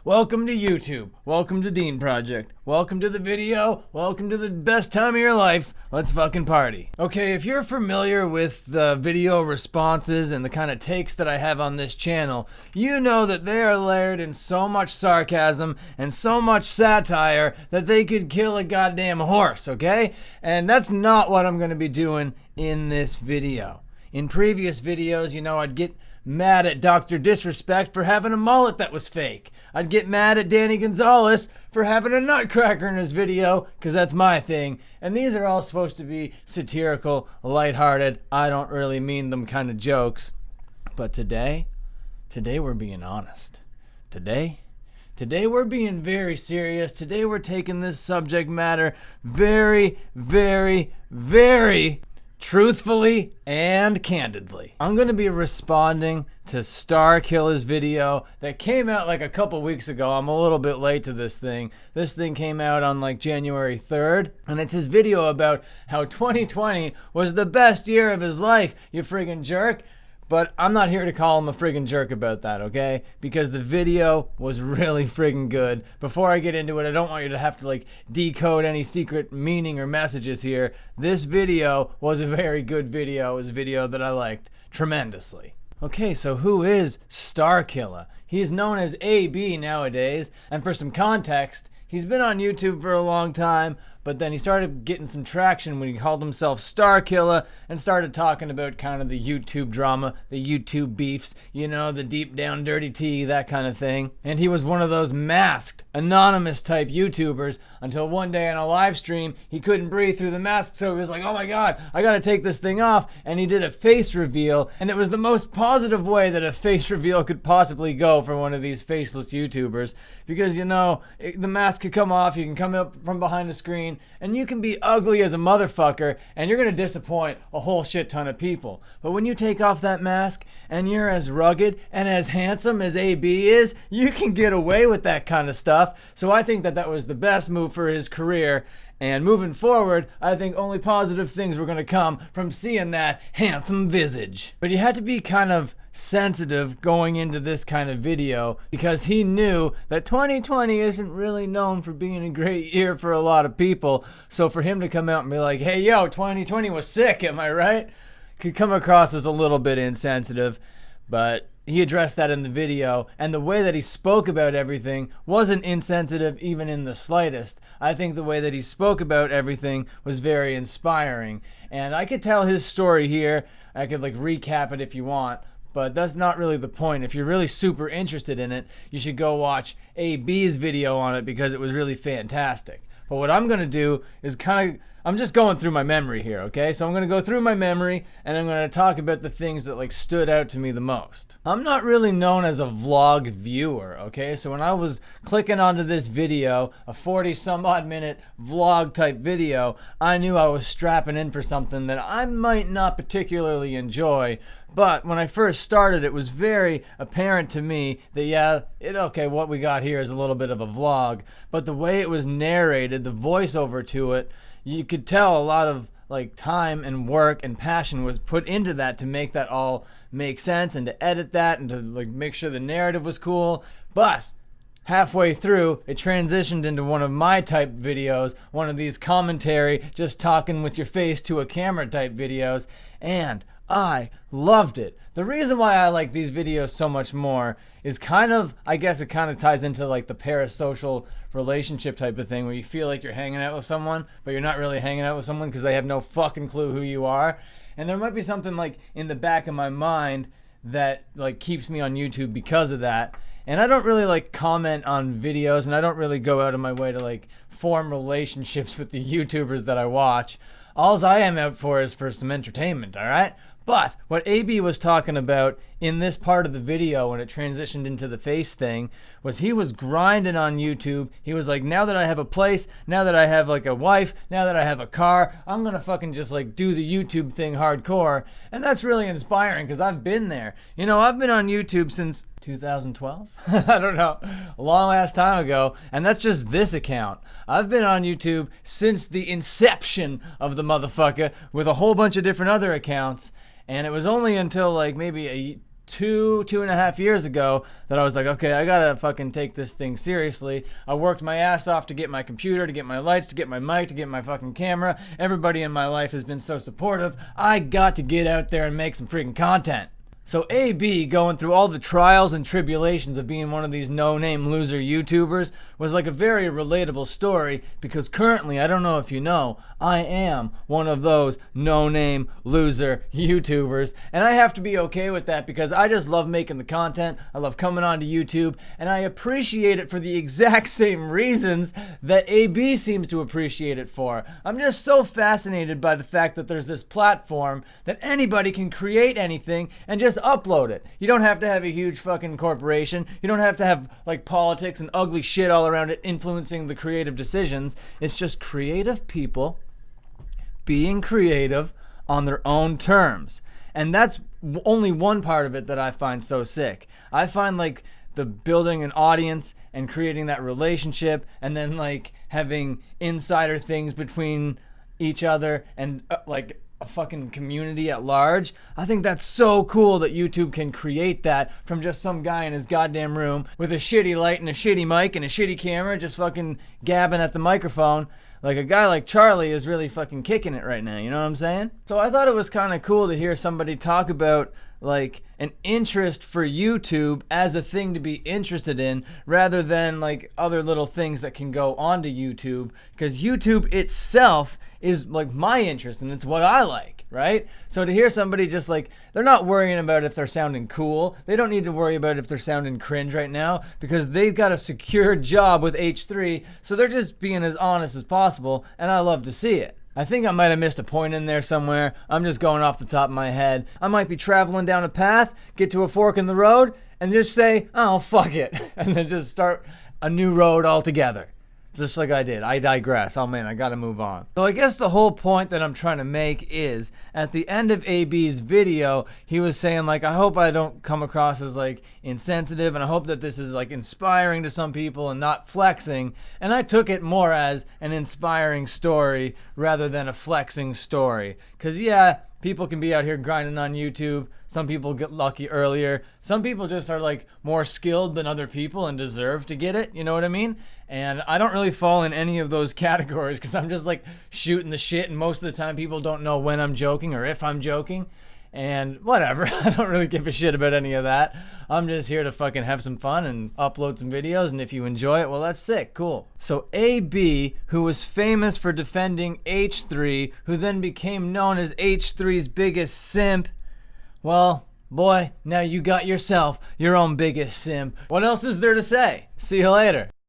Welcome to YouTube. Welcome to Dean Project. Welcome to the video. Welcome to the best time of your life. Let's fucking party. Okay, if you're familiar with the video responses and the kind of takes that I have on this channel, you know that they are layered in so much sarcasm and so much satire that they could kill a goddamn horse, okay? And that's not what I'm going to be doing in this video. In previous videos, you know, I'd get mad at Dr. Disrespect for having a mullet that was fake. I'd get mad at Danny Gonzalez for having a nutcracker in his video, because that's my thing. And these are all supposed to be satirical, lighthearted, I don't really mean them kind of jokes. But today we're being honest. Today we're being very serious. Today we're taking this subject matter very, very, very truthfully and candidly. I'm going to be responding to Starkiller's video that came out like a couple weeks ago. I'm a little bit late to this thing. This thing came out on like January 3rd, and it's his video about how 2020 was the best year of his life, you friggin' jerk. But I'm not here to call him a friggin' jerk about that, okay? Because the video was really friggin' good. Before I get into it, I don't want you to have to like decode any secret meaning or messages here. This video was a very good video. It was a video that I liked tremendously. Okay, so who is Starkilla? He's known as AB nowadays, and for some context, he's been on YouTube for a long time, but then he started getting some traction when he called himself Starkilla and started talking about kind of the YouTube drama, the YouTube beefs, you know, the deep down dirty tea, that kind of thing. And he was one of those masked, anonymous type YouTubers until one day on a live stream, he couldn't breathe through the mask, so he was like, oh my God, I gotta take this thing off. And he did a face reveal, and it was the most positive way that a face reveal could possibly go for one of these faceless YouTubers. Because, you know, the mask could come off, you can come up from behind the screen, and you can be ugly as a motherfucker, and you're gonna disappoint a whole shit ton of people. But when you take off that mask, and you're as rugged and as handsome as AB is, you can get away with that kind of stuff. So I think that that was the best move for his career. And moving forward, I think only positive things were gonna come from seeing that handsome visage. But he had to be kind of sensitive going into this kind of video because he knew that 2020 isn't really known for being a great year for a lot of people. So for him to come out and be like, hey yo, 2020 was sick, am I right? Could come across as a little bit insensitive, but he addressed that in the video, and the way that he spoke about everything wasn't insensitive even in the slightest. I think the way that he spoke about everything was very inspiring, and I could tell his story here. I could like recap it if you want, but that's not really the point. If you're really super interested in it, you should go watch AB's video on it because it was really fantastic. But what I'm going to do is I'm just going through my memory here, okay? So I'm going to go through my memory, and I'm going to talk about the things that like stood out to me the most. I'm not really known as a vlog viewer, okay? So when I was clicking onto this video, a 40 some odd minute vlog type video, I knew I was strapping in for something that I might not particularly enjoy. But when I first started, it was very apparent to me that, okay, what we got here is a little bit of a vlog. But the way it was narrated, the voiceover to it, you could tell a lot of like time and work and passion was put into that to make that all make sense and to edit that and to like make sure the narrative was cool. But halfway through, it transitioned into one of my type videos, one of these commentary, just talking with your face to a camera type videos, and I loved it. The reason why I like these videos so much more is I guess it kind of ties into like the parasocial relationship type of thing where you feel like you're hanging out with someone, but you're not really hanging out with someone because they have no fucking clue who you are. And there might be something like in the back of my mind that like keeps me on YouTube because of that. And I don't really like comment on videos, and I don't really go out of my way to like form relationships with the YouTubers that I watch. All I am out for is for some entertainment, all right? But what AB was talking about in this part of the video when it transitioned into the face thing was he was grinding on YouTube. He was like, now that I have a place, now that I have like a wife, now that I have a car, I'm gonna fucking just like do the YouTube thing hardcore. And that's really inspiring because I've been there. You know, I've been on YouTube since 2012? I don't know, a long ass time ago, and that's just this account. I've been on YouTube since the inception of the motherfucker with a whole bunch of different other accounts. And it was only until like maybe two and a half years ago that I was like, okay, I gotta fucking take this thing seriously. I worked my ass off to get my computer, to get my lights, to get my mic, to get my fucking camera. Everybody in my life has been so supportive. I got to get out there and make some freaking content. So AB going through all the trials and tribulations of being one of these no-name loser YouTubers was like a very relatable story, because currently, I don't know if you know, I am one of those no-name loser YouTubers, and I have to be okay with that because I just love making the content. I love coming onto YouTube, and I appreciate it for the exact same reasons that AB seems to appreciate it for. I'm just so fascinated by the fact that there's this platform that anybody can create anything and just upload it. You don't have to have a huge fucking corporation. You don't have to have like politics and ugly shit all around it influencing the creative decisions. It's just creative people being creative on their own terms. And that's only one part of it that I find so sick. I find like the building an audience and creating that relationship, and then like having insider things between each other and like a fucking community at large. I think that's so cool that YouTube can create that from just some guy in his goddamn room with a shitty light and a shitty mic and a shitty camera just fucking gabbing at the microphone. Like a guy like Charlie is really fucking kicking it right now, you know what I'm saying? So I thought it was kind of cool to hear somebody talk about like an interest for YouTube as a thing to be interested in, rather than like other little things that can go onto YouTube, because YouTube itself is like my interest and it's what I like, right? So to hear somebody just like, they're not worrying about if they're sounding cool. They don't need to worry about if they're sounding cringe right now because they've got a secure job with H3, so they're just being as honest as possible, and I love to see it. I think I might have missed a point in there somewhere. I'm just going off the top of my head. I might be traveling down a path, get to a fork in the road, and just say, oh, fuck it, and then just start a new road altogether. Just like I did. I digress. Oh man, I gotta move on. So I guess the whole point that I'm trying to make is, at the end of AB's video, he was saying like, I hope I don't come across as like insensitive, and I hope that this is like inspiring to some people and not flexing. And I took it more as an inspiring story rather than a flexing story. Cause yeah, people can be out here grinding on YouTube. Some people get lucky earlier. Some people just are like more skilled than other people and deserve to get it. You know what I mean? And I don't really fall in any of those categories because I'm just like shooting the shit. And most of the time people don't know when I'm joking or if I'm joking. And whatever, I don't really give a shit about any of that. I'm just here to fucking have some fun and upload some videos, and if you enjoy it, well, that's sick, cool. So AB, who was famous for defending H3, who then became known as H3's biggest simp, well, boy, now you got yourself your own biggest simp. What else is there to say? See you later.